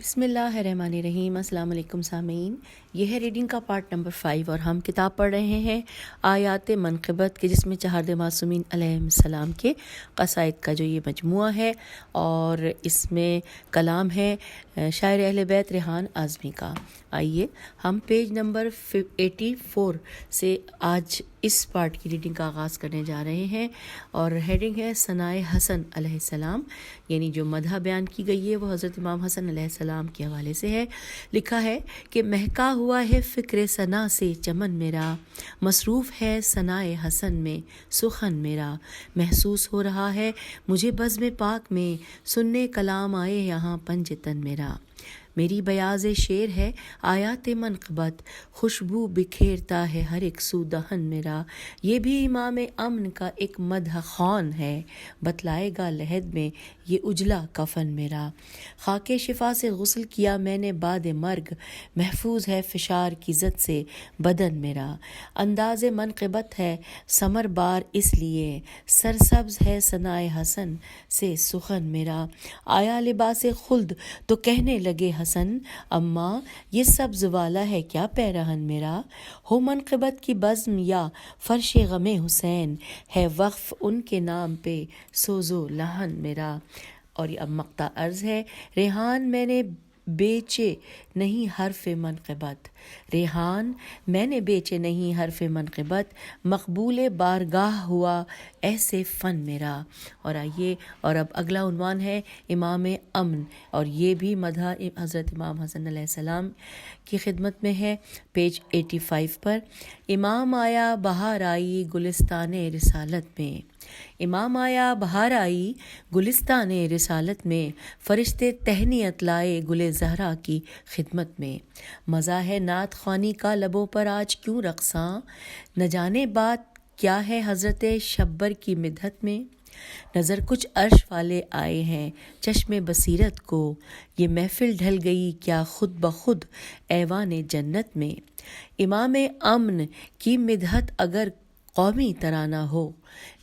بسم اللہ الرحمن الرحیم۔ السلام علیکم سامعین، یہ ہے ریڈنگ کا پارٹ نمبر 5 اور ہم کتاب پڑھ رہے ہیں آیات منقبت کے، جس میں چہارد معصومین علیہ السلام کے قصائد کا جو یہ مجموعہ ہے، اور اس میں کلام ہے شاعر اہل بیت ریحان اعظمی کا۔ آئیے ہم پیج نمبر 84 سے آج اس پارٹ کی ریڈنگ کا آغاز کرنے جا رہے ہیں، اور ہیڈنگ ہے ثنائے حسن علیہ السلام، یعنی جو مدح بیان کی گئی ہے وہ حضرت امام حسن علیہ السلام کے حوالے سے ہے۔ لکھا ہے کہ مہکا ہوا ہے فکر ثنا سے چمن میرا، مصروف ہے ثنائے حسن میں سخن میرا، محسوس ہو رہا ہے مجھے بزم پاک میں سننے کلام آئے یہاں پنج تن میرا۔ میری بیاض شعر ہے آیات منقبت، خوشبو بکھیرتا ہے ہر ایک سو دہن میرا۔ یہ بھی امام امن کا ایک مدح خوان ہے، بتلائے گا لحد میں یہ اجلا کفن میرا۔ خاک شفا سے غسل کیا میں نے بعد مرگ، محفوظ ہے فشار کی زد سے بدن میرا۔ انداز منقبت ہے ثمر بار اس لیے، سرسبز ہے ثنائے حسن سے سخن میرا۔ آیا لباس خلد تو کہنے لگے حسن، اماں یہ سبز والا ہے کیا پیرہن میرا۔ ہو منقبت کی بزم یا فرش غم حسین، ہے وقف ان کے نام پہ سوز و لہن میرا۔ اور یہ اب مقطع عرض ہے، ریحان میں نے بیچے نہیں حرف منقبت، ریحان میں نے بیچے نہیں حرف منقبت، مقبول بارگاہ ہوا ایسے فن میرا۔ اور آئیے، اور اب اگلا عنوان ہے امام امن، اور یہ بھی مدح حضرت امام حسن علیہ السلام کی خدمت میں ہے۔ پیج 85 پر، امام آیا بہار آئی گلستان رسالت میں، امام آیا بہار آئی گلستان رسالت میں، فرشتے تہنیت لائے گل زہرا کی خدمت میں۔ مزہ ہے نعت خوانی کا لبوں پر آج کیوں رقصاں، نہ جانے بات کیا ہے حضرت شبر کی مدحت میں۔ نظر کچھ عرش والے آئے ہیں چشم بصیرت کو، یہ محفل ڈھل گئی کیا خود بخود ایوان جنت میں۔ امام امن کی مدحت اگر قومی ترانہ ہو،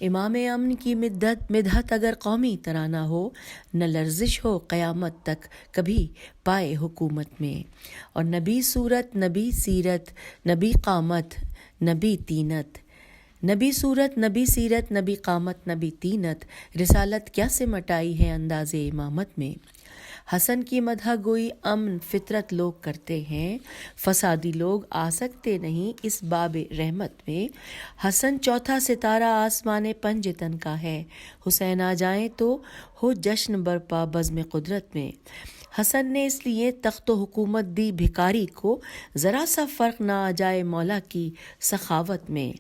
امام امن کی مدحت اگر قومی ترانہ ہو، نہ لرزش ہو قیامت تک کبھی پائے حکومت میں۔ اور نبی صورت نبی سیرت نبی قامت نبی تینت، نبی صورت نبی سیرت نبی قامت نبی تینت، رسالت کیا سمٹائی ہے انداز امامت میں۔ حسن کی مدح گوئی امن فطرت لوگ کرتے ہیں، فسادی لوگ آ سکتے نہیں اس باب رحمت میں۔ حسن چوتھا ستارہ آسمان پنج تن کا ہے، حسین آ جائیں تو ہو جشن برپا بزم قدرت میں۔ حسن نے اس لیے تخت و حکومت دی بھکاری کو، ذرا سا فرق نہ آ جائے مولا کی سخاوت میں۔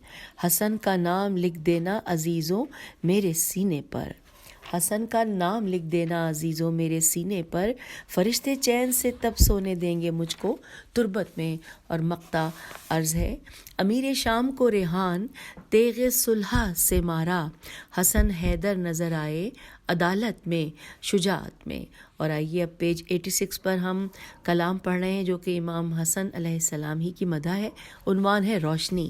حسن کا نام لکھ دینا عزیزوں میرے سینے پر، حسن کا نام لکھ دینا عزیزوں میرے سینے پر، فرشتے چین سے تب سونے دیں گے مجھ کو تربت میں۔ اور مقطع عرض ہے، امیر شام کو ریحان تیغ صلح سے مارا، حسن حیدر نظر آئے عدالت میں شجاعت میں۔ اور آئیے اب پیج 86 پر ہم کلام پڑھ رہے ہیں جو کہ امام حسن علیہ السلام ہی کی مدح ہے۔ عنوان ہے روشنی۔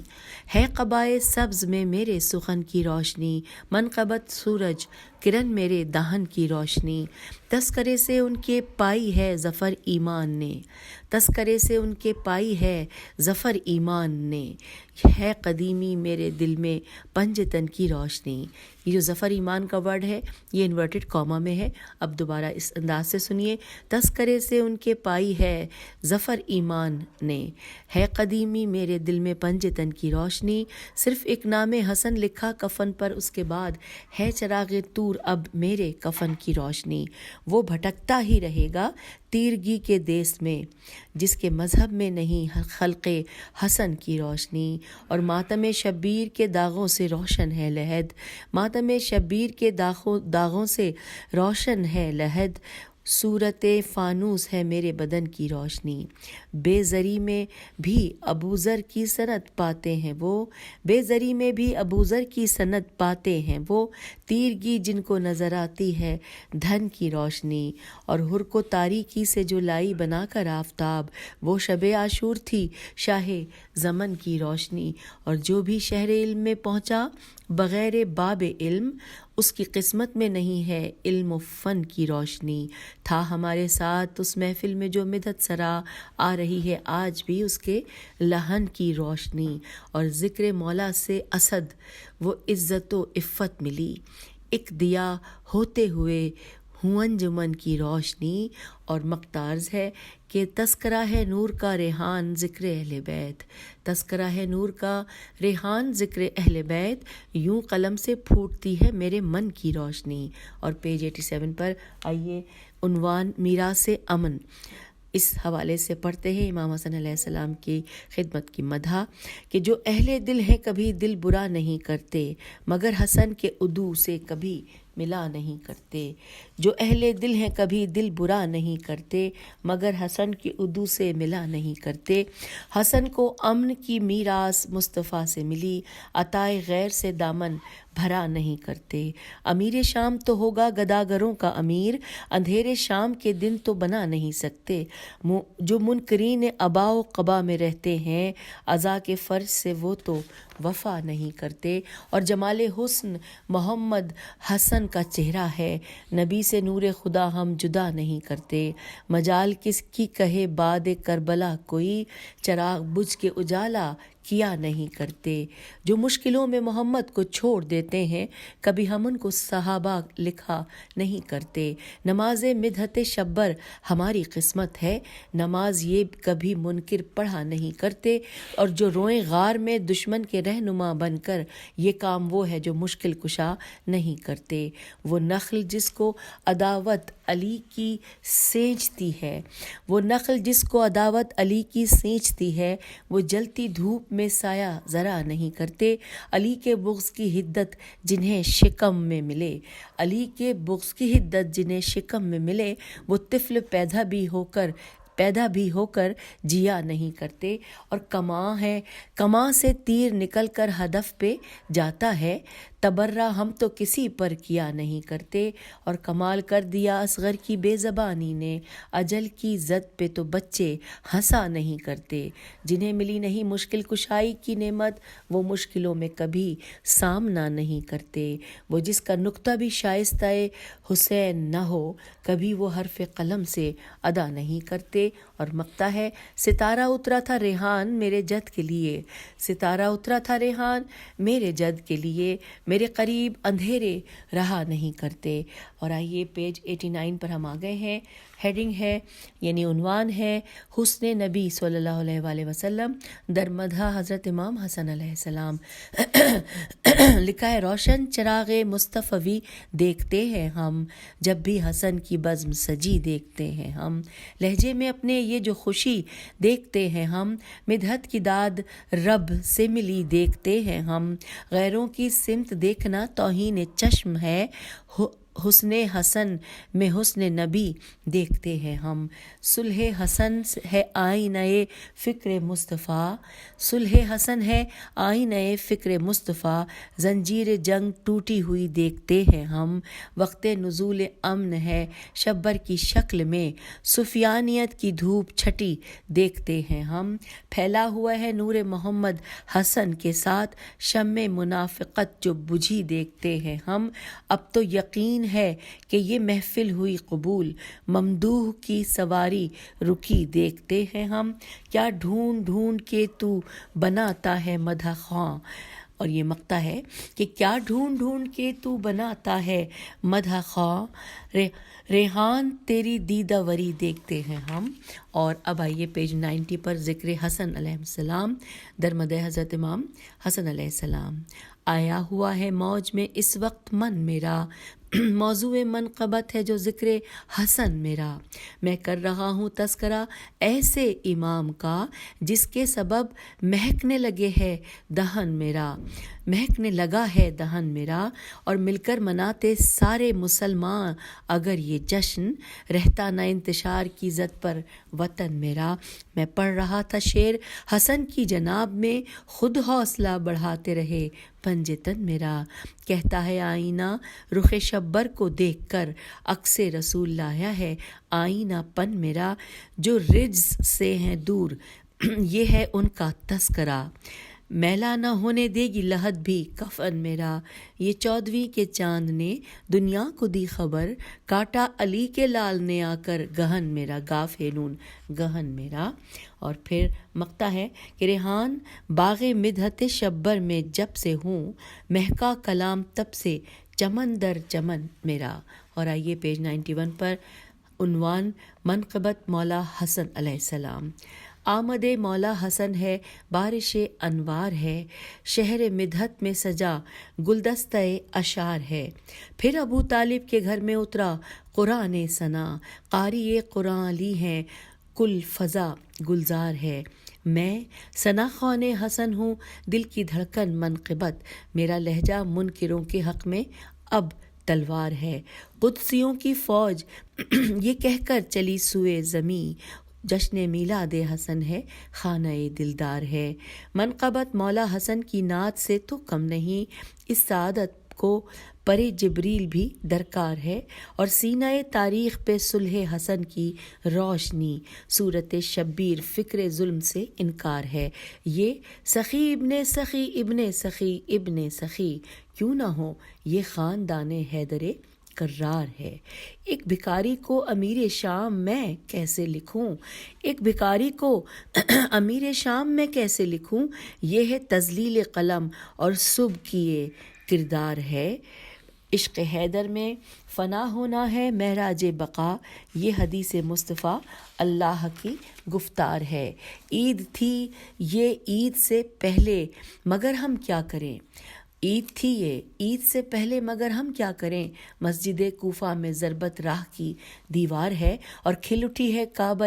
ہے قبائے سبز میں میرے سخن کی روشنی، منقبت سورج کرن میرے دہن کی روشنی، تذکرے سے ان کے پائی ہے ظفر ایمان نے، تذکرے سے ان کے پائی ہے ظفر ایمان نے، ہے قدیمی میرے دل میں پنج تن کی روشنی۔ یہ جو ظفر ایمان کا ورڈ ہے یہ انورٹڈ کاما میں ہے، اب دوبارہ اس انداز سے سنیے، تذکرے سے ان کے پائی ہے ظفر ایمان نے، ہے قدیمی میرے دل میں پنج تن کی روشنی، صرف ایک نام حسن لکھا کفن پر اس کے بعد، ہے چراغ طور اب میرے کفن کی روشنی، وہ بھٹکتا ہی رہے گا تیرگی کے دیس میں جس کے مذہب میں نہیں خلق حسن کی روشنی۔ اور ماتم شبیر کے داغوں سے روشن ہے لحد، ماتم شبیر کے داغوں سے روشن ہے لحد، صورت فانوس ہے میرے بدن کی روشنی، بے زری میں بھی ابوذر کی سند پاتے ہیں وہ، بے زری میں بھی ابوذر کی سند پاتے ہیں وہ، تیرگی جن کو نظر آتی ہے دھن کی روشنی۔ اور ہر کو تاریکی سے جو لائی بنا کر آفتاب، وہ شب عاشور تھی شاہ زمن کی روشنی۔ اور جو بھی شہر علم میں پہنچا بغیر باب علم، اس کی قسمت میں نہیں ہے علم و فن کی روشنی، تھا ہمارے ساتھ اس محفل میں جو مدحت سرا، آ رہی ہے آج بھی اس کے لہن کی روشنی، اور ذکر مولا سے اسد وہ عزت و عفت ملی، ایک دیا ہوتے ہوئے ہوں انجمن کی روشنی۔ اور مقتارز ہے کہ تذکرہ ہے نور کا ریحان ذکر اہل بیت، تذکرہ ہے نور کا ریحان ذکر اہل بیت، یوں قلم سے پھوٹتی ہے میرے من کی روشنی۔ اور پیج 87 پر آئیے عنوان میراث امن، اس حوالے سے پڑھتے ہیں امام حسن علیہ السلام کی خدمت کی مدح کہ جو اہل دل ہیں کبھی دل برا نہیں کرتے، مگر حسن کے عدو سے کبھی ملا نہیں کرتے، جو اہل دل ہیں کبھی دل برا نہیں کرتے، مگر حسن کے عدو سے ملا نہیں کرتے۔ حسن کو امن کی میراث مصطفیٰ سے ملی، عطائے غیر سے دامن بھرا نہیں کرتے۔ امیر شام تو ہوگا گداگروں کا امیر، اندھیرے شام کے دن تو بنا نہیں سکتے، جو منکرین ابا و قبا میں رہتے ہیں، عزا کے فرض سے وہ تو وفا نہیں کرتے۔ اور جمال حسن محمد حسن کا چہرہ ہے، نبی سے نور خدا ہم جدا نہیں کرتے، مجال کس کی کہے باد کربلا کوئی، چراغ بجھ کے اجالا کیا نہیں کرتے۔ جو مشکلوں میں محمد کو چھوڑ دیتے ہیں، کبھی ہم ان کو صحابہ لکھا نہیں کرتے۔ نماز مدحت شبر ہماری قسمت ہے، نماز یہ کبھی منکر پڑھا نہیں کرتے۔ اور جو روئیں غار میں دشمن کے رہنما بن کر، یہ کام وہ ہے جو مشکل کشا نہیں کرتے۔ وہ نخل جس کو عداوت علی کی سینچتی ہے، وہ نخل جس کو عداوت علی کی سینچتی ہے، وہ جلتی دھوپ میں سایہ ذرا نہیں کرتے۔ علی کے بغض کی حدت جنہیں شکم میں ملے، علی کے بغض کی حدت جنہیں شکم میں ملے، وہ طفل پیدا بھی ہو کر جیا نہیں کرتے۔ اور کماں ہے، کماں سے تیر نکل کر ہدف پہ جاتا ہے، تبرہ ہم تو کسی پر کیا نہیں کرتے۔ اور کمال کر دیا اصغر کی بے زبانی نے، اجل کی زد پہ تو بچے ہنسا نہیں کرتے۔ جنہیں ملی نہیں مشکل کشائی کی نعمت، وہ مشکلوں میں کبھی سامنا نہیں کرتے۔ وہ جس کا نقطہ بھی شائستہ حسین نہ ہو، کبھی وہ حرف قلم سے ادا نہیں کرتے۔ اور مقطع ہے، ستارہ اترا تھا ریحان میرے جد کے لیے، ستارہ اترا تھا ریحان میرے جد کے لیے، میرے قریب اندھیرے رہا نہیں کرتے۔ اور آئیے پیج 89 پر ہم آ گئے ہیں، ہیڈنگ ہے یعنی عنوان ہے حسن نبی صلی اللہ علیہ وآلہ وسلم در مدح حضرت امام حسن علیہ السلام۔ لکھا ہے، روشن چراغ مصطفی دیکھتے ہیں ہم، جب بھی حسن کی بزم سجی دیکھتے ہیں ہم، لہجے میں اپنے یہ جو خوشی دیکھتے ہیں ہم، مدحت کی داد رب سے ملی دیکھتے ہیں ہم، غیروں کی سمت دیکھنا توہین چشم ہے، حسن حسن میں حسن نبی دیکھتے ہیں ہم۔ صلح حسن ہے آئینہ فکر مصطفیٰ، صلح حسن ہے آئینہ فکر مصطفیٰ، زنجیر جنگ ٹوٹی ہوئی دیکھتے ہیں ہم، وقت نزول امن ہے شبر کی شکل میں، سفیانیت کی دھوپ چھٹی دیکھتے ہیں ہم، پھیلا ہوا ہے نور محمد حسن کے ساتھ، شمع منافقت جو بجھی دیکھتے ہیں ہم، اب تو یقین ہے کہ یہ محفل ہوئی قبول، ممدوح کی سواری رکی دیکھتے ہیں ہم، کیا ڈھونڈ ڈھونڈ کے تو بناتا ہے مدح خواں۔ اور یہ مقطع ہے کہ کیا ڈھونڈ ڈھونڈ کے تو بناتا ہے مدح خواں، ریحان تیری دیدہ وری دیکھتے ہیں ہم۔ اور اب آئیے پیج 90 پر ذکر حسن علیہ السلام در مدح حضرت امام حسن علیہ السلام۔ آیا ہوا ہے موج میں اس وقت من میرا، موضوع منقبت ہے جو ذکر حسن میرا، میں کر رہا ہوں تذکرہ ایسے امام کا، جس کے سبب مہکنے لگے ہے دہن میرا، مہکنے لگا ہے دہن میرا، اور مل کر مناتے سارے مسلمان اگر یہ جشن، رہتا نہ انتشار کی زد پر وطن میرا۔ میں پڑھ رہا تھا شعر حسن کی جناب میں، خود حوصلہ بڑھاتے رہے پنجتن میرا، کہتا ہے آئینہ رخ شبر کو دیکھ کر، عکس رسول لایا ہے آئینہ پن میرا، جو رجز سے ہیں دور یہ ہے ان کا تذکرہ، میلا نہ ہونے دے گی لحد بھی کفن میرا، یہ 14ویں کے چاند نے دنیا کو دی خبر، کاٹا علی کے لال نے آ کر گہن میرا، گاف ہے نون گہن میرا۔ اور پھر مقطع ہے کہ ریحان باغ مدحت شبر میں جب سے ہوں، مہکا کلام تب سے چمن در چمن میرا۔ اور آئیے پیج 91 پر عنوان منقبت مولا حسن علیہ السلام۔ آمد مولا حسن ہے، بارش انوار ہے، شہر مدحت میں سجا گلدستہ اشعار ہے۔ پھر ابو طالب کے گھر میں اترا قرآن ثنا، قاری قرآن علی ہیں، کل فضا گلزار ہے۔ میں ثنا خوان حسن ہوں، دل کی دھڑکن منقبت، میرا لہجہ منکروں کے حق میں اب تلوار ہے۔ قدسیوں کی فوج یہ کہہ کر چلی سوئے زمیں، جشن میلاد حسن ہے، خانہ دلدار ہے۔ منقبت مولا حسن کی نعت سے تو کم نہیں، اس سعادت کو پرے جبریل بھی درکار ہے، اور سینہ تاریخ پہ صلح حسن کی روشنی، صورت شبیر فکر ظلم سے انکار ہے۔ یہ سخی ابن سخی ابن سخی ابن سخی کیوں نہ ہو، یہ خاندان حیدر کرار ہے۔ ایک بھکاری کو امیر شام میں کیسے لکھوں، ایک بھکاری کو امیر شام میں کیسے لکھوں، یہ ہے تذلیل قلم اور صبح کیے کردار ہے۔ عشق حیدر میں فنا ہونا ہے معراج بقا، یہ حدیث مصطفیٰ اللہ کی گفتار ہے۔ عید تھی یہ عید سے پہلے مگر ہم کیا کریں، عید تھی یہ عید سے پہلے مگر ہم کیا کریں، مسجد کوفہ میں ضربت راہ کی دیوار ہے، اور کھل اٹھی ہے کعبہ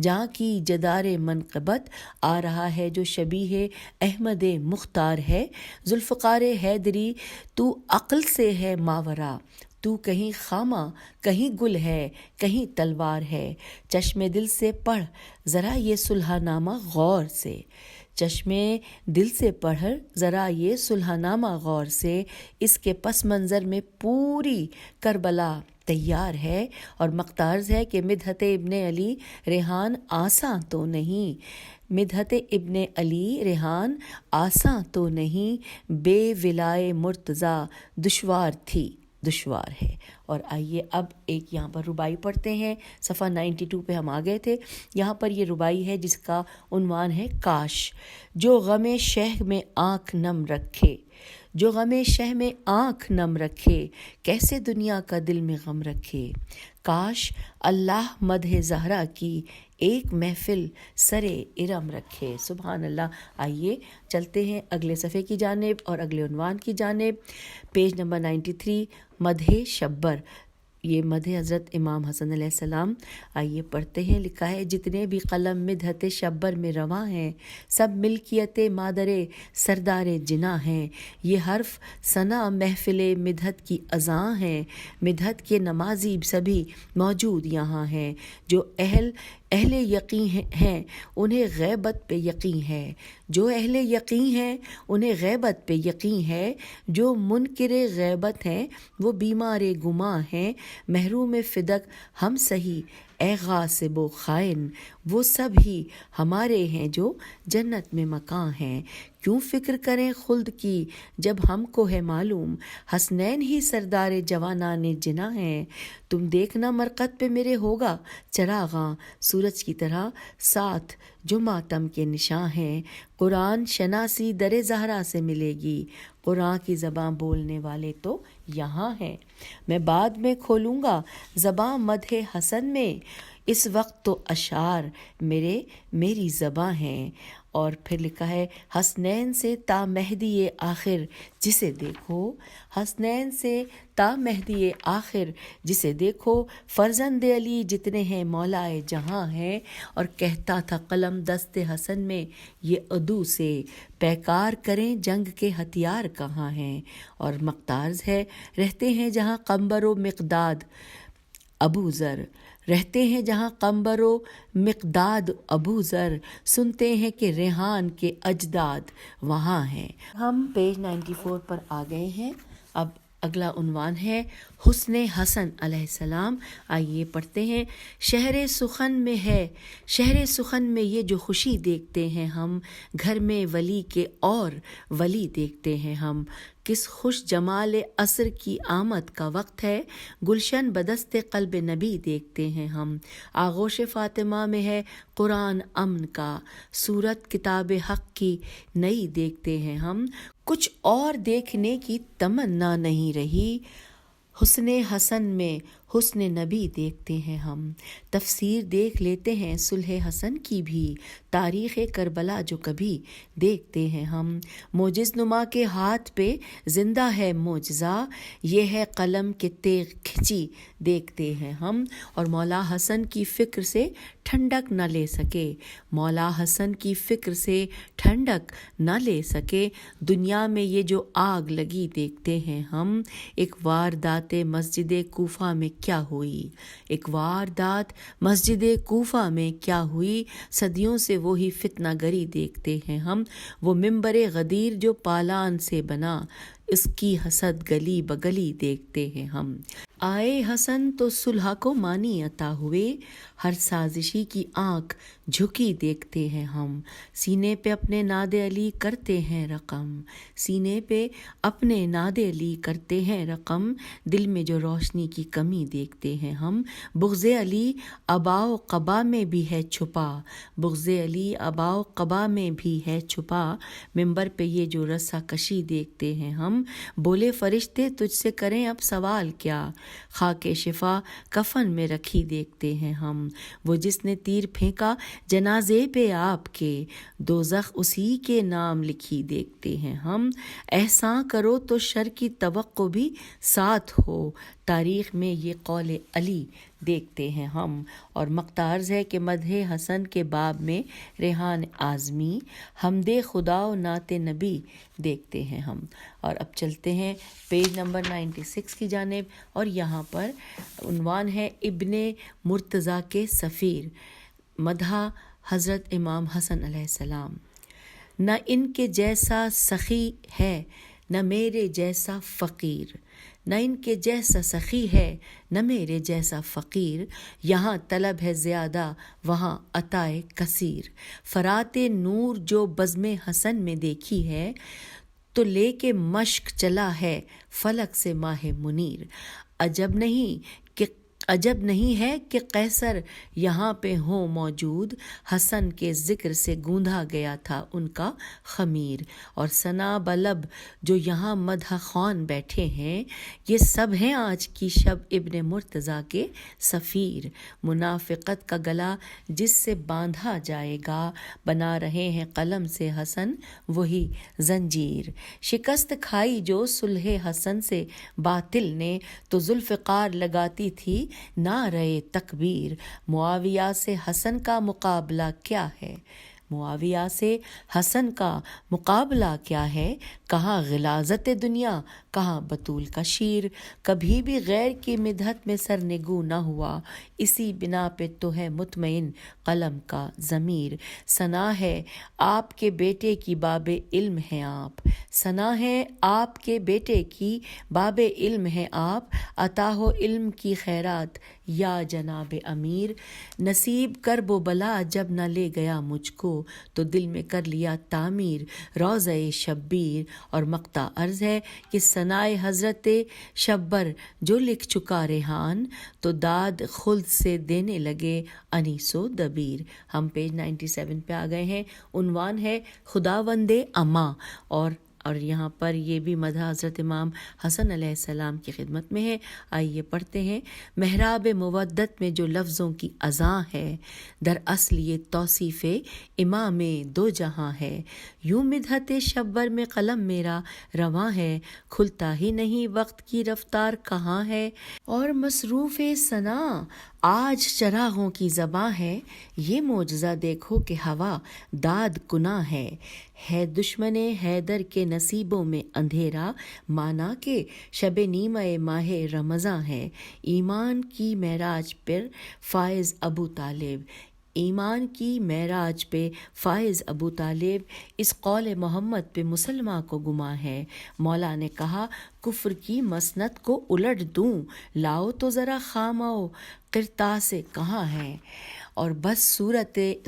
جہاں کی جدار منقبت، آ رہا ہے جو شبیہ احمد مختار ہے۔ ذوالفقار حیدری تو عقل سے ہے ماورا، تو کہیں خامہ کہیں گل ہے کہیں تلوار ہے۔ چشم دل سے پڑھ ذرا یہ صلح نامہ غور سے، چشم دل سے پڑھ ذرا یہ صلح نامہ غور سے، اس کے پس منظر میں پوری کربلا تیار ہے۔ اور مقتارز ہے کہ مدحت ابن علی ریحان آساں تو نہیں، مدحت ابن علی ریحان آساں تو نہیں، بے ولائے مرتضیٰ دشوار تھی دشوار ہے۔ اور آئیے اب ایک یہاں پر ربائی پڑھتے ہیں، صفحہ 92 پہ ہم آ گئے تھے۔ یہاں پر یہ ربائی ہے جس کا عنوان ہے کاش، جو غم شہ میں آنکھ نم رکھے، جو غم شہ میں آنکھ نم رکھے، کیسے دنیا کا دل میں غم رکھے۔ کاش اللہ مدح زہرا کی ایک محفل سرے ارم رکھے۔ سبحان اللہ۔ آئیے چلتے ہیں اگلے صفحے کی جانب اور اگلے عنوان کی جانب، پیج نمبر 93، مدح شبر، یہ مدح حضرت امام حسن علیہ السلام۔ آئیے پڑھتے ہیں۔ لکھا ہے جتنے بھی قلم مدحت شبر میں رواں ہیں، سب ملکیت مادر سردار جناں ہیں، یہ حرف ثنا محفل مدحت کی اذاں ہیں، مدحت کے نمازی سبھی موجود یہاں ہیں، جو اہل یقین ہیں انہیں غیبت پہ یقین ہے، جو اہل یقین ہیں انہیں غیبت پہ یقین ہے، جو منکر غیبت ہیں وہ بیمار گماں ہیں، محروم فدق ہم سہی اے غاصب و خائن، وہ سب ہی ہمارے ہیں جو جنت میں مکان ہیں۔ کیوں فکر کریں خلد کی جب ہم کو ہے معلوم، حسنین ہی سردار جوانان جناں ہیں، تم دیکھنا مرقد پہ میرے ہوگا چراغاں سورج کی طرح ساتھ جو ماتم کے نشاں ہیں۔ قرآن شناسی در زہرا سے ملے گی، قرآن کی زبان بولنے والے تو یہاں ہیں، میں بعد میں کھولوں گا زباں مدح حسن میں، اس وقت تو اشعار میری زباں ہیں۔ اور پھر لکھا ہے حسنین سے تا مہدی آخر جسے دیکھو، حسنین سے تا مہدی آخر جسے دیکھو، فرزند علی جتنے ہیں مولائے جہاں ہیں۔ اور کہتا تھا قلم دست حسن میں یہ عدو سے، پیکار کریں جنگ کے ہتھیار کہاں ہیں۔ اور مقتارز ہے رہتے ہیں جہاں قمبر و مقداد ابو ذر، رہتے ہیں جہاں قمبر و مقداد ابو ذر، سنتے ہیں کہ ریحان کے اجداد وہاں ہیں۔ ہم پیج 94 پر آ گئے ہیں۔ اب اگلا عنوان ہے حسن حسن علیہ السلام۔ آئیے پڑھتے ہیں۔ شہر سخن میں ہے، شہر سخن میں یہ جو خوشی دیکھتے ہیں ہم، گھر میں ولی کے اور ولی دیکھتے ہیں ہم۔ کس خوش جمال عصر کی آمد کا وقت ہے، گلشن بدست قلب نبی دیکھتے ہیں ہم۔ آغوش فاطمہ میں ہے قرآن امن کا، صورت کتاب حق کی نئی دیکھتے ہیں ہم۔ کچھ اور دیکھنے کی تمنا نہیں رہی، حسن حسن میں حسن نبی دیکھتے ہیں ہم۔ تفسیر دیکھ لیتے ہیں صلح حسن کی بھی، تاریخ کربلا جو کبھی دیکھتے ہیں ہم۔ معجز نما کے ہاتھ پہ زندہ ہے معجزہ، یہ ہے قلم کے تیغ کھچی دیکھتے ہیں ہم۔ اور مولا حسن کی فکر سے ٹھنڈک نہ لے سکے، مولا حسن کی فکر سے ٹھنڈک نہ لے سکے، دنیا میں یہ جو آگ لگی دیکھتے ہیں ہم۔ ایک واردات مسجد کوفہ میں کیا ہوئی، ایک واردات مسجد کوفہ میں کیا ہوئی، صدیوں سے وہی فتنہ گری دیکھتے ہیں ہم۔ وہ ممبر غدیر جو پالان سے بنا، اس کی حسد گلی بگلی دیکھتے ہیں ہم۔ آئے حسن تو صلح کو مانی عطا ہوئے، ہر سازشی کی آنکھ جھکی دیکھتے ہیں ہم۔ سینے پہ اپنے ناد علی کرتے ہیں رقم، سینے پہ اپنے ناد علی کرتے ہیں رقم، دل میں جو روشنی کی کمی دیکھتے ہیں ہم۔ بغض علی ابا و قبا میں بھی ہے چھپا، بغض علی ابا و قبا میں بھی ہے چھپا، ممبر پہ یہ جو رسا کشی دیکھتے ہیں ہم۔ بولے فرشتے تجھ سے کریں اب سوال کیا، خاک شفا کفن میں رکھی دیکھتے ہیں ہم۔ وہ جس نے تیر پھینکا جنازے پہ آپ کے، دوزخ اسی کے نام لکھی دیکھتے ہیں ہم۔ احسان کرو تو شر کی توقع بھی ساتھ ہو، تاریخ میں یہ قول علی دیکھتے ہیں ہم۔ اور مقتارز ہے کہ مدح حسن کے باب میں ریحان اعظمی، حمد خدا و نعت نبی دیکھتے ہیں ہم۔ اور اب چلتے ہیں پیج نمبر 96 کی جانب، اور یہاں پر عنوان ہے ابن مرتضیٰ کے سفیر، مدح حضرت امام حسن علیہ السلام۔ نہ ان کے جیسا سخی ہے نہ میرے جیسا فقیر، نہ ان کے جیسا سخی ہے نہ میرے جیسا فقیر، یہاں طلب ہے زیادہ وہاں عطائے کثیر، فرات نور جو بزم حسن میں دیکھی ہے، تو لے کے مشق چلا ہے فلک سے ماہ منیر۔ عجب نہیں ہے کہ قیصر یہاں پہ ہوں موجود، حسن کے ذکر سے گوندھا گیا تھا ان کا خمیر۔ اور ثنا بلب جو یہاں مدح خوان بیٹھے ہیں، یہ سب ہیں آج کی شب ابن مرتضیٰ کے سفیر۔ منافقت کا گلا جس سے باندھا جائے گا، بنا رہے ہیں قلم سے حسن وہی زنجیر۔ شکست کھائی جو صلح حسن سے باطل نے، تو ذوالفقار لگاتی تھی نعرہ تکبیر۔ معاویہ سے حسن کا مقابلہ کیا ہے، معاویہ سے حسن کا مقابلہ کیا ہے، کہاں غلاظت دنیا کہاں بطول کا شیر، کبھی بھی غیر کی مدحت میں سرنگوں نہ ہوا، اسی بنا پہ تو ہے مطمئن قلم کا ضمیر۔ ثنا ہے آپ کے بیٹے کی باب علم ہیں آپ، ثنا ہے آپ کے بیٹے کی باب علم ہیں آپ، عطا ہو علم کی خیرات یا جناب امیر۔ نصیب کرب و بلا جب نہ لے گیا مجھ کو، تو دل میں کر لیا تعمیر روضہ شبیر۔ اور مقطع عرض ہے کہ ثنائے حضرت شبر جو لکھ چکا ریحان، تو داد خلد سے دینے لگے انیس و دبیر۔ ہم پیج 97 پہ آ گئے ہیں، عنوان ہے خداوند اما، اور یہاں پر یہ بھی مدح حضرت امام حسن علیہ السلام کی خدمت میں ہے۔ آئیے پڑھتے ہیں۔ محراب مودت میں جو لفظوں کی اذاں ہے، در اصل یہ توصیف امام دو جہاں ہے، یوں مدحت شبر میں قلم میرا رواں ہے، کھلتا ہی نہیں وقت کی رفتار کہاں ہے، اور مصروف ثنا آج چراغوں کی زباں ہے، یہ معجزہ دیکھو کہ ہوا داد کناں ہے دشمن حیدر کے نصیبوں میں اندھیرا، مانا کہ شب نیمہ ماہ رمضاں ہے، ایمان کی معراج پر فائز ابو طالب، ایمان کی معراج پہ فائز ابو طالب، اس قول محمد پہ مسلمہ کو گماں ہے۔ مولا نے کہا کفر کی مسند کو الٹ دوں، لاؤ تو ذرا خامو قرطاس کہاں ہے۔ اور بس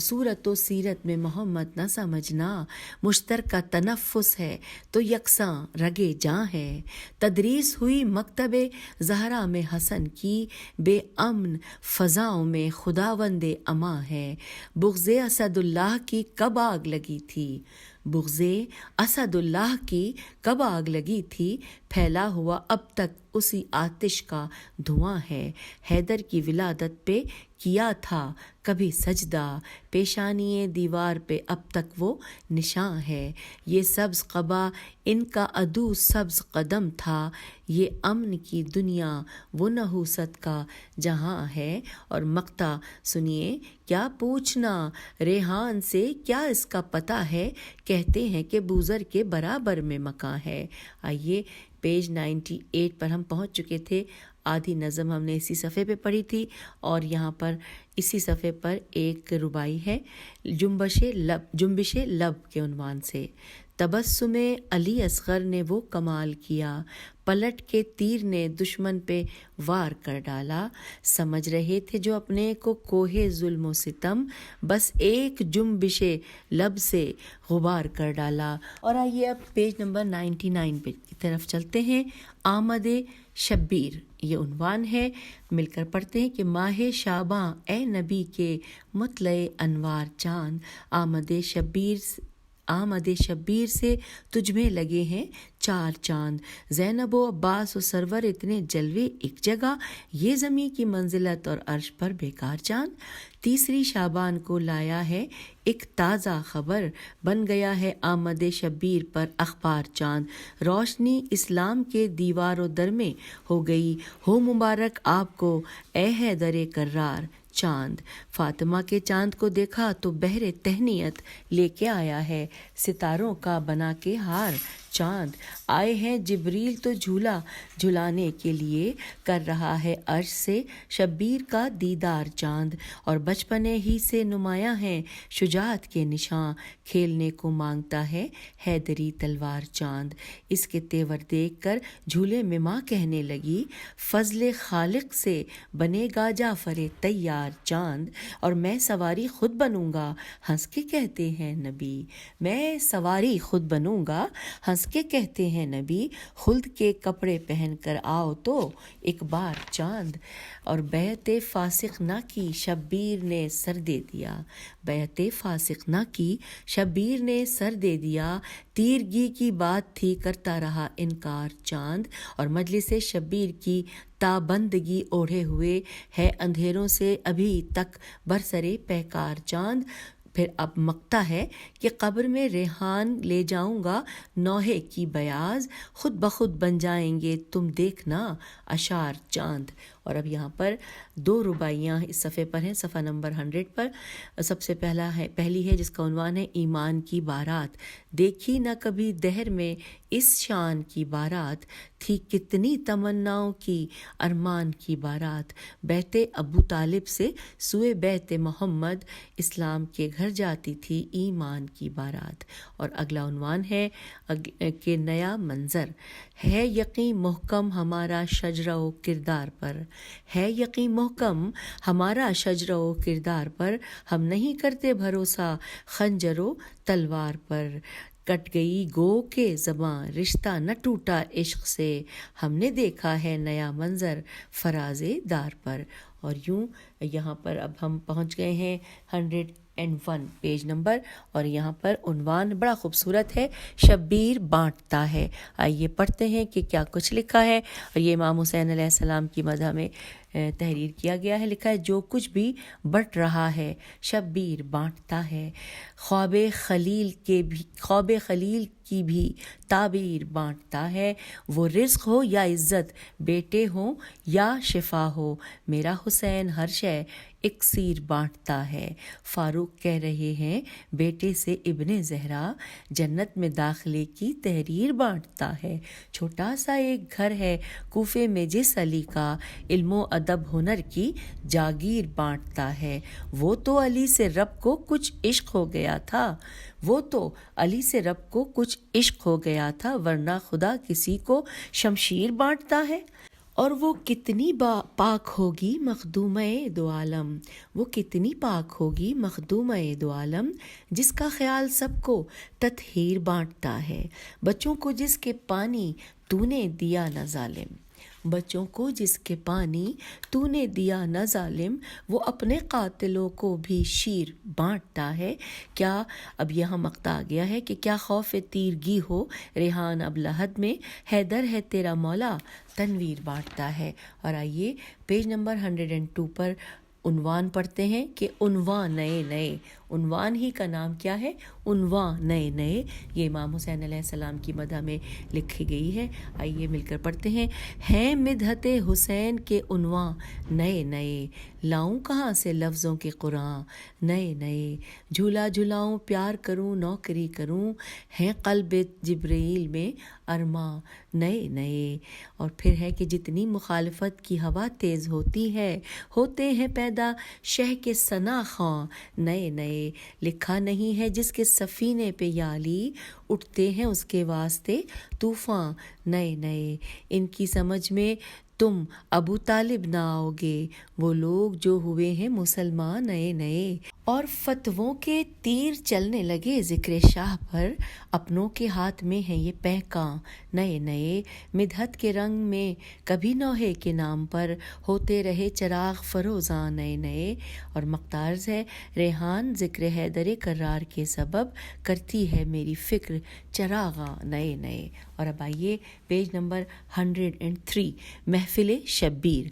صورت و سیرت میں محمد نہ سمجھنا، مشترکہ تنفس ہے تو یکساں رگے جاں ہے۔ تدریس ہوئی مکتب زہرا میں حسن کی، بے امن فضاؤں میں خداوند اما ہے۔ بغض اسد اللہ کی کب آگ لگی تھی، بغض اسد اللہ کی کب آگ لگی تھی، پھیلا ہوا اب تک اسی آتش کا دھواں ہے۔ حیدر کی ولادت پہ کیا تھا کبھی سجدہ، پیشانی دیوار پہ اب تک وہ نشاں ہے۔ یہ سبز قبا ان کا عدو سبز قدم تھا، یہ امن کی دنیا وہ نحوست کا جہاں ہے۔ اور مقطع سنیے، کیا پوچھنا ریحان سے کیا اس کا پتہ ہے، کہتے ہیں کہ بوزر کے برابر میں مکاں ہے۔ آئیے پیج 98 پر ہم پہنچ چکے تھے۔ آدھی نظم ہم نے اسی صفحے پہ پڑھی تھی، اور یہاں پر اسی صفحے پر ایک ربائی ہے جنبش لب کے عنوان سے۔ تبسم علی اصغر نے وہ کمال کیا، پلٹ کے تیر نے دشمن پہ وار کر ڈالا۔ سمجھ رہے تھے جو اپنے کو کوہ ظلم و ستم، بس ایک جنبش لب سے غبار کر ڈالا۔ اور آئیے اب پیج نمبر 99 پہ کی طرف چلتے ہیں۔ آمد شبیر یہ عنوان ہے، مل کر پڑھتے ہیں کہ ماہ شعباں اے نبی کے مطلع انوار چاند، آمد شبیر سے تجھ میں لگے ہیں چار چاند، زینب و عباس و سرور اتنے جلوے ایک جگہ، یہ زمیں کی منزلت اور عرش پر بیکار چاند۔ تیسری شعبان کو لایا ہے ایک تازہ خبر، بن گیا ہے آمد شبیر پر اخبار چاند، روشنی اسلام کے دیوار و در میں ہو گئی، ہو مبارک آپ کو اے حیدر کرار چاند۔ فاطمہ کے چاند کو دیکھا تو بہر تہنیت لے کے آیا ہے، ستاروں کا بنا کے ہار چاند، آئے ہیں جبریل تو جھولا جھلانے کے لیے، کر رہا ہے عرش سے شبیر کا دیدار چاند، اور بچپنے ہی سے نمایاں ہیں شجاعت کے نشاں، کھیلنے کو مانگتا ہے حیدری تلوار چاند۔ اس کے تیور دیکھ کر جھولے میں ماں کہنے لگی، فضل خالق سے بنے گا جعفر تیار چاند، اور میں سواری خود بنوں گا، ہنس کے کہتے ہیں نبی، میں سواری خود بنوں گا، ہنس کے کہتے ہیں نبی، خلد کے کپڑے پہن کر آؤ تو ایک بار چاند۔ اور بیعت فاسق نہ کی شبیر نے سر دے دیا، بیعت فاسق نہ کی شبیر نے سر دے دیا، تیرگی کی بات تھی کرتا رہا انکار چاند، اور مجلس شبیر کی تابندگی اوڑھے ہوئے ہے اندھیروں سے ابھی تک برسرے پیکار چاند۔ پھر اب مقطع ہے کہ قبر میں ریحان لے جاؤں گا نوحے کی بیاض، خود بخود بن جائیں گے تم دیکھنا اشعار چاند۔ اور اب یہاں پر دو رباعیاں اس صفحے پر ہیں، صفحہ نمبر 100 پر۔ سب سے پہلی ہے جس کا عنوان ہے ایمان کی بارات، دیکھی نہ کبھی دہر میں اس شان کی بارات، تھی کتنی تمناؤں کی ارمان کی بارات، بیت ابو طالب سے سوئے بیت محمد، اسلام کے گھر جاتی تھی ایمان کی بارات۔ اور اگلا عنوان ہے کہ نیا منظر ہے، یقین محکم ہمارا شجرہ و کردار پر، ہے یقین محکم ہمارا شجرہ و کردار پر، ہم نہیں کرتے بھروسہ خنجر و تلوار پر، کٹ گئی گو کے زباں رشتہ نہ ٹوٹا عشق سے، ہم نے دیکھا ہے نیا منظر فراز دار پر۔ اور یوں یہاں پر اب ہم پہنچ گئے ہیں 101 پیج نمبر، اور یہاں پر عنوان بڑا خوبصورت ہے، شبیر بانٹتا ہے۔ آئیے پڑھتے ہیں کہ کیا کچھ لکھا ہے، اور یہ امام حسین علیہ السلام کی مدح میں تحریر کیا گیا ہے۔ لکھا ہے جو کچھ بھی بٹ رہا ہے شبیر بانٹتا ہے، خواب خلیل کی بھی تعبیر بانٹتا ہے، وہ رزق ہو یا عزت، بیٹے ہوں یا شفا ہو، میرا حسین ہر شے اکسیر بانٹتا ہے۔ فاروق کہہ رہے ہیں بیٹے سے ابن زہرا جنت میں داخلے کی تحریر بانٹتا ہے۔ چھوٹا سا ایک گھر ہے کوفے میں جس علی کا، علم و ادب ہنر کی جاگیر بانٹتا ہے۔ وہ تو علی سے رب کو کچھ عشق ہو گیا تھا، وہ تو علی سے رب کو کچھ عشق ہو گیا تھا، ورنہ خدا کسی کو شمشیر بانٹتا ہے۔ اور وہ کتنی پاک ہوگی مخدومہ دو عالم، وہ کتنی پاک ہوگی مخدومہ دو عالم، جس کا خیال سب کو تطہیر بانٹتا ہے۔ بچوں کو جس کے پانی تو نے دیا نہ ظالم، بچوں کو جس کے پانی تو نے دیا نہ ظالم، وہ اپنے قاتلوں کو بھی شیر بانٹتا ہے۔ کیا اب یہاں مقطع آ گیا ہے کہ کیا خوف تیرگی ہو ریحان اب لحد میں، حیدر ہے تیرا مولا تنویر بانٹتا ہے۔ اور آئیے پیج نمبر 102 پر عنوان پڑھتے ہیں کہ عنوان نئے نئے، عنوان ہی کا نام کیا ہے؟ عنوان نئے نئے۔ یہ امام حسین علیہ السلام کی مدح میں لکھی گئی ہے۔ آئیے مل کر پڑھتے ہیں مدحت حسین کے عنوان نئے نئے، لاؤں کہاں سے لفظوں کے قرآن نئے نئے، جھولا جھلاؤں پیار کروں نوکری کروں، ہیں قلب جبریل میں ارماں نئے نئے۔ اور پھر ہے کہ جتنی مخالفت کی ہوا تیز ہوتی ہے، ہوتے ہیں پیدا شہ کے ثنا خواں نئے نئے، لکھا نہیں ہے جس کے سفینے پہ یا علی، اٹھتے ہیں اس کے واسطے طوفان نئے نئے۔ ان کی سمجھ میں تم ابو طالب نہ آؤ گے، وہ لوگ جو ہوئے ہیں مسلمان نئے نئے۔ اور فتووں کے تیر چلنے لگے ذکر شاہ پر، اپنوں کے ہاتھ میں ہیں یہ پہکاں نئے نئے، مدحت کے رنگ میں کبھی نوحے کے نام پر، ہوتے رہے چراغ فروزاں نئے نئے۔ اور مقتارز ہے ریحان ذکر حیدر کرار کے سبب، کرتی ہے میری فکر چراغاں نئے نئے۔ اور اب آئیے پیج نمبر 103 محفل شبیر۔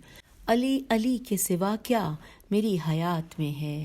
علی علی کے سوا کیا میری حیات میں ہے،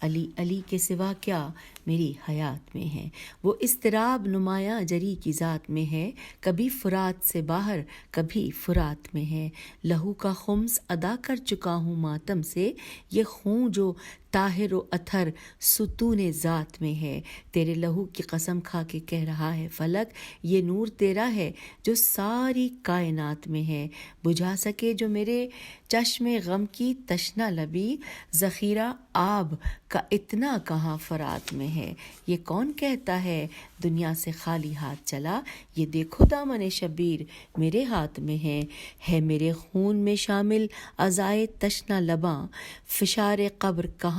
علی علی کے سوا کیا میری حیات میں ہے، وہ اضطراب نمایاں جری کی ذات میں ہے، کبھی فرات سے باہر کبھی فرات میں ہے، لہو کا خمس ادا کر چکا ہوں ماتم سے، یہ خون جو طاہر و اطہر ستون ذات میں ہے، تیرے لہو کی قسم کھا کے کہہ رہا ہے فلک، یہ نور تیرا ہے جو ساری کائنات میں ہے، بجھا سکے جو میرے چشم غم کی تشنہ لبی، ذخیرہ آب کا اتنا کہاں فرات میں ہے، یہ کون کہتا ہے دنیا سے خالی ہاتھ چلا، یہ دیکھو دامن شبیر میرے ہاتھ میں ہے میرے خون میں شامل عزائے تشنہ لباں، فشار قبر کہاں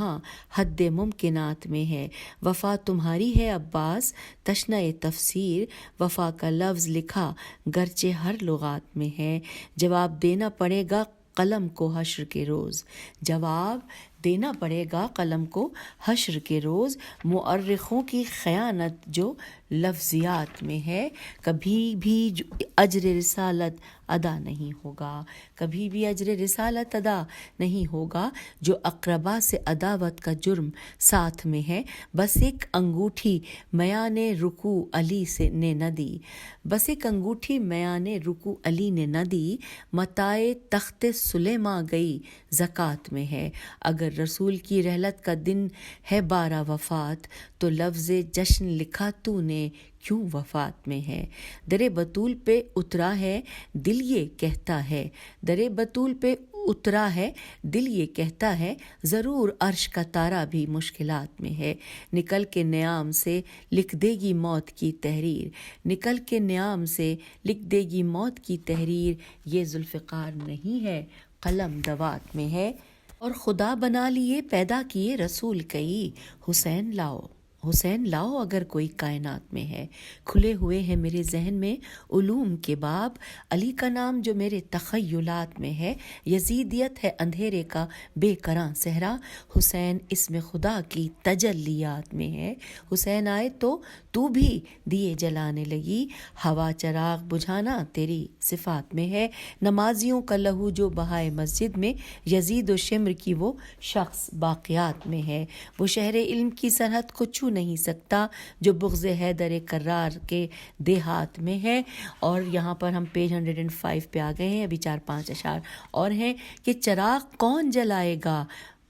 حد ممکنات میں ہے، وفا تمہاری ہے عباس تشنہ تفسیر، وفا کا لفظ لکھا گرچہ ہر لغات میں ہے، جواب دینا پڑے گا قلم کو حشر کے روز، جواب دینا پڑے گا قلم کو حشر کے روز، مؤرخوں کی خیانت جو لفظیات میں ہے، کبھی بھی اجر رسالت ادا نہیں ہوگا، کبھی بھی اجر رسالت ادا نہیں ہوگا، جو اقربا سے عداوت کا جرم ساتھ میں ہے، بس ایک انگوٹھی میان رکوع علی سے نے نہ دی، بس ایک انگوٹھی میان رکوع علی نے نہ دی، متاع تخت سلیماں گئی زکوٰۃ میں ہے، اگر رسول کی رحلت کا دن ہے 12 وفات، تو لفظ جشن لکھا تو نے کیوں وفات میں ہے، در بطول پہ اترا ہے دل یہ کہتا ہے، در بطول پہ اترا ہے دل یہ کہتا ہے، ضرور عرش کا تارا بھی مشکلات میں ہے، نکل کے نیام سے لکھ دے گی موت کی تحریر، نکل کے نیام سے لکھ دے گی موت کی تحریر، یہ ذوالفقار نہیں ہے قلم دوات میں ہے، اور خدا بنا لیے پیدا کیے رسول کئی، حسین لاؤ حسین لاؤ اگر کوئی کائنات میں ہے، کھلے ہوئے ہیں میرے ذہن میں علوم کے باب، علی کا نام جو میرے تخیلات میں ہے، یزیدیت ہے اندھیرے کا بے کراں صحرا، حسین اسم خدا کی تجلیات میں ہے، حسین آئے تو بھی دیے جلانے لگی، ہوا چراغ بجھانا تیری صفات میں ہے، نمازیوں کا لہو جو بہائے مسجد میں، یزید و شمر کی وہ شخص باقیات میں ہے، وہ شہر علم کی سرحد کو چھو نہیں سکتا جو بغض حیدر کرار کے دیہات میں ہے۔ اور یہاں پر ہم پیج 105 پہ آ گئے ہیں، ابھی 4-5 اشعار اور ہیں کہ چراغ کون جلائے گا